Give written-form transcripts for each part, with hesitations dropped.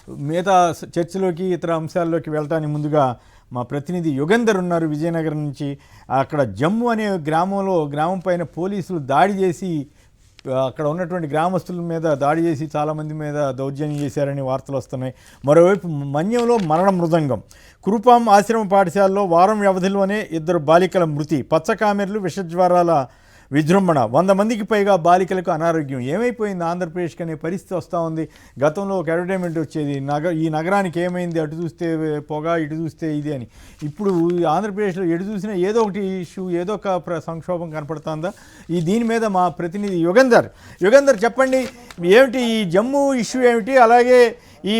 మిగతా చర్చలోకి ఇతర అంశాల్లోకి వెళ్ళటానికి ముందుగా మా ప్రతినిధి యుగంధర్ ఉన్నారు విజయనగరం నుంచి. అక్కడ జమ్ము అనే గ్రామం పైన పోలీసులు దాడి చేసి అక్కడ ఉన్నటువంటి గ్రామస్తుల మీద దాడి చేసి చాలామంది మీద దౌర్జన్యం చేశారని వార్తలు వస్తున్నాయి. మరోవైపు మన్యంలో మరణ మృదంగం. కురుపాం ఆశ్రమ పాఠశాలలో వారం వ్యవధిలోనే 2 బాలికల మృతి. పచ్చకామెర్లు విషజ్వరాల విజృంభణ. 100 మందికి పైగా బాలికలకు అనారోగ్యం. ఏమైపోయింది ఆంధ్రప్రదేశ్కి అనే పరిస్థితి వస్తూ ఉంది. గతంలో ఒక అడ్వర్టైజ్మెంట్ వచ్చేది, ఈ నగరానికి ఏమైంది, అటు చూస్తే పొగ, ఇటు చూస్తే ఇది అని. ఇప్పుడు ఆంధ్రప్రదేశ్లో ఎటు చూసినా ఏదో ఒకటి ఇష్యూ, ఏదో ఒక సంక్షోభం కనపడుతుందా? దీని మీద మా ప్రతినిధి యుగంధర్ చెప్పండి, ఏమిటి ఈ జమ్మూ ఇష్యూ ఏమిటి, అలాగే ఈ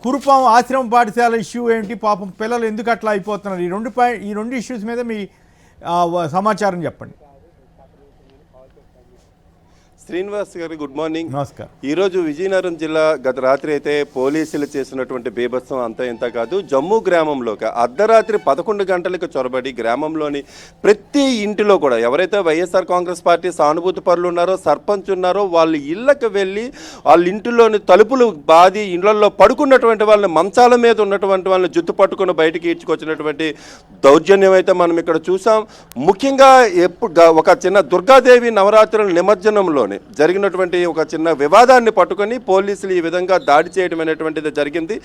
కురుపాం ఆశ్రమ పాఠశాల ఇష్యూ ఏమిటి, పాపం పిల్లలు ఎందుకు అట్లా అయిపోతున్నారు? ఈ రెండు ఇష్యూస్ మీద మీ సమాచారం చెప్పండి. శ్రీనివాస్ గారు గుడ్ మార్నింగ్. నమస్కారం. ఈరోజు విజయనగరం జిల్లా గత రాత్రి అయితే పోలీసులు చేసినటువంటి బీభత్సం అంతా ఇంత కాదు. జమ్మూ గ్రామంలోకి అర్ధరాత్రి 11 గంటలకు చొరబడి గ్రామంలోని ప్రతి ఇంటిలో కూడా ఎవరైతే వైఎస్ఆర్ కాంగ్రెస్ పార్టీ సానుభూతి పరులు ఉన్నారో, సర్పంచ్ ఉన్నారో, వాళ్ళ ఇళ్లకు వెళ్ళి వాళ్ళ ఇంటిలోని తలుపులు బాది ఇళ్లలో పడుకున్నటువంటి వాళ్ళని, మంచాల మీద ఉన్నటువంటి వాళ్ళని జుత్తు పట్టుకుని బయటికి ఈడ్చుకొచ్చినటువంటి దౌర్జన్యం అయితే మనం ఇక్కడ చూసాం. ముఖ్యంగా ఒక చిన్న దుర్గాదేవి నవరాత్రుల నిమజ్జనంలోని జరిగినటువంటి ఒక చిన్న వివాదాన్ని పట్టుకొని పోలీసులు ఈ విధంగా దాడి చేయడం అనేటువంటిది జరిగింది.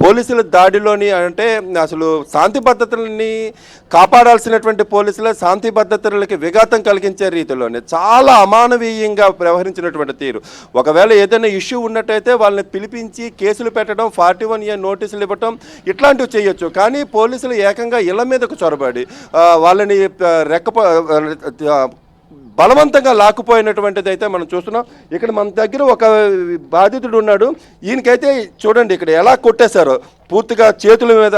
పోలీసుల దాడిలోని అంటే అసలు శాంతి భద్రతలని కాపాడాల్సినటువంటి పోలీసుల శాంతి భద్రతలకి విఘాతం కలిగించే రీతిలోనే చాలా అమానవీయంగా వ్యవహరించినటువంటి తీరు. ఒకవేళ ఏదైనా ఇష్యూ ఉన్నట్టయితే వాళ్ళని పిలిపించి కేసులు పెట్టడం, 41A నోటీసులు ఇవ్వటం ఇట్లాంటివి చేయొచ్చు. కానీ పోలీసులు ఏకంగా ఇళ్ల మీదకు చొరబడి వాళ్ళని బలవంతంగా లాక్కుపోయినటువంటిది అయితే మనం చూస్తున్నాం. ఇక్కడ మన దగ్గర ఒక బాధితుడు ఉన్నాడు. ఈయనకైతే చూడండి ఇక్కడ ఎలా కొట్టేశారో, పూర్తిగా చేతుల మీద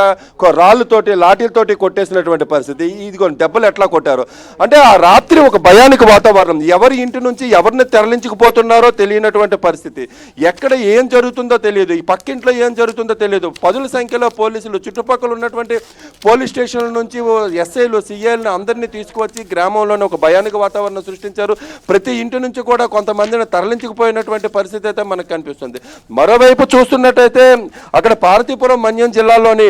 రాళ్ళతోటి లాఠీలతోటి కొట్టేసినటువంటి పరిస్థితి. ఇదిగో దెబ్బలు ఎట్లా కొట్టారు అంటే ఆ రాత్రి ఒక భయానికి వాతావరణం. ఎవరి ఇంటి నుంచి ఎవరిని తరలించుకుపోతున్నారో తెలియనటువంటి పరిస్థితి. ఎక్కడ ఏం జరుగుతుందో తెలియదు, ఈ పక్కింట్లో ఏం జరుగుతుందో తెలియదు. 10ల సంఖ్యలో పోలీసులు చుట్టుపక్కల ఉన్నటువంటి పోలీస్ స్టేషన్ల నుంచి ఎస్ఐలు, సిఐలను అందరినీ తీసుకువచ్చి గ్రామంలోనే ఒక భయానికి వాతావరణం సృష్టించారు. ప్రతి ఇంటి నుంచి కూడా కొంతమందిని తరలించుకుపోయినటువంటి పరిస్థితి అయితే మనకు కనిపిస్తుంది. మరోవైపు చూస్తున్నట్టయితే అక్కడ పార్వతీపురం మన్యం జిల్లాలోని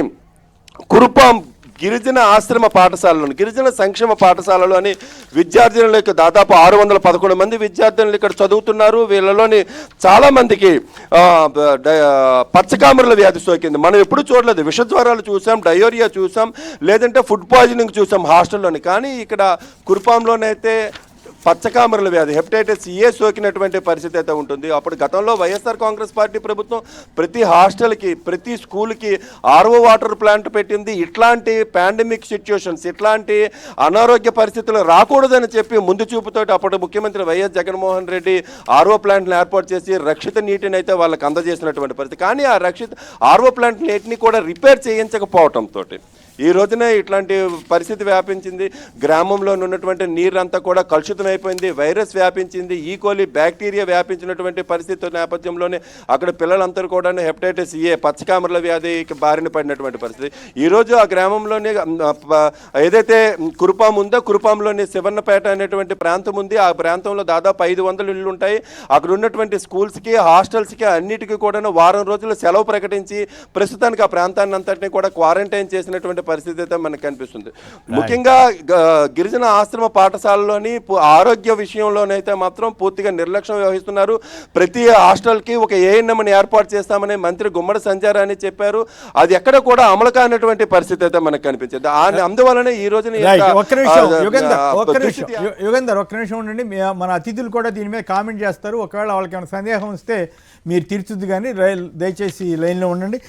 కురుపాం గిరిజన ఆశ్రమ పాఠశాలలోని గిరిజన సంక్షేమ పాఠశాలలోని విద్యార్థినులకు దాదాపు 611 మంది విద్యార్థినులు ఇక్కడ చదువుతున్నారు. వీళ్ళలోని చాలామందికి పచ్చకామెర్ల వ్యాధి సోకింది. మనం ఎప్పుడు చూడలేదు. విషజ్వరాలు చూసాం, డయోరియా చూసాం, లేదంటే ఫుడ్ పాయిజనింగ్ చూసాం హాస్టల్లోని. కానీ ఇక్కడ కురుపాంలోనైతే పచ్చకామెర్ల వ్యాధి, హెపటైటిస్ ఏ సోకినటువంటి పరిస్థితి అయితే ఉంటుంది. అప్పుడు గతంలో వైఎస్ఆర్ కాంగ్రెస్ పార్టీ ప్రభుత్వం ప్రతి హాస్టల్కి, ప్రతి స్కూల్కి ఆర్ఓ వాటర్ ప్లాంట్ పెట్టింది. ఇట్లాంటి పాండమిక్ సిచ్యుయేషన్స్, ఇట్లాంటి అనారోగ్య పరిస్థితులు రాకూడదని చెప్పి ముందు చూపుతోటి అప్పుడు ముఖ్యమంత్రి వైఎస్ జగన్మోహన్ రెడ్డి ఆర్ఓ ప్లాంట్ని ఏర్పాటు చేసి రక్షిత నీటిని అయితే వాళ్ళకి అందజేసినటువంటి పరిస్థితి. కానీ ఆ ఆర్ఓ ప్లాంట్ నీటిని కూడా రిపేర్ చేయించకపోవడంతో ఈ రోజునే ఇట్లాంటి పరిస్థితి వ్యాపించింది. గ్రామంలో ఉన్నటువంటి నీరంతా కూడా కలుషితమైపోయింది, వైరస్ వ్యాపించింది, ఈకోలి బ్యాక్టీరియా వ్యాపించినటువంటి పరిస్థితి నేపథ్యంలోనే అక్కడ పిల్లలందరూ కూడా హెపటైటిస్ ఏ పచ్చకామెర్ల వ్యాధికి బారిన పడినటువంటి పరిస్థితి. ఈరోజు ఆ గ్రామంలోనే ఏదైతే కురుపాం ఉందో, కురుపాంలోని శివన్నపేట అనేటువంటి ప్రాంతం ఉంది. ఆ ప్రాంతంలో దాదాపు 500 ఇళ్ళు ఉంటాయి. అక్కడ ఉన్నటువంటి స్కూల్స్కి, హాస్టల్స్కి అన్నిటికీ కూడా వారం రోజులు సెలవు ప్రకటించి ప్రస్తుతానికి ఆ ప్రాంతాన్ని అంతటినీ కూడా క్వారంటైన్ చేసినటువంటి పరిస్థితి అయితే మనకు కనిపిస్తుంది. ముఖ్యంగా గిరిజన ఆశ్రమ పాఠశాలలోని ఆరోగ్య విషయంలోనైతే మాత్రం పూర్తిగా నిర్లక్ష్యం వ్యవహిస్తున్నారు. ప్రతి హాస్టల్కి ఒక ఏఎన్ఎంని ఏర్పాటు చేస్తామని మంత్రి గుమ్మడి సంజారాని చెప్పారు. అది ఎక్కడ కూడా అమలు కానటువంటి పరిస్థితి అయితే మనకు కనిపించింది. అందువలనే ఈ రోజున యుగంధర్ ఒక్క నిమిషం ఉండండి. మన అతిథులు కూడా దీని మీద కామెంట్ చేస్తారు. ఒకవేళ వాళ్ళకి ఏమైనా సందేహం వస్తే మీరు తీర్చుద్దు, కానీ దయచేసి లైన్లో ఉండండి.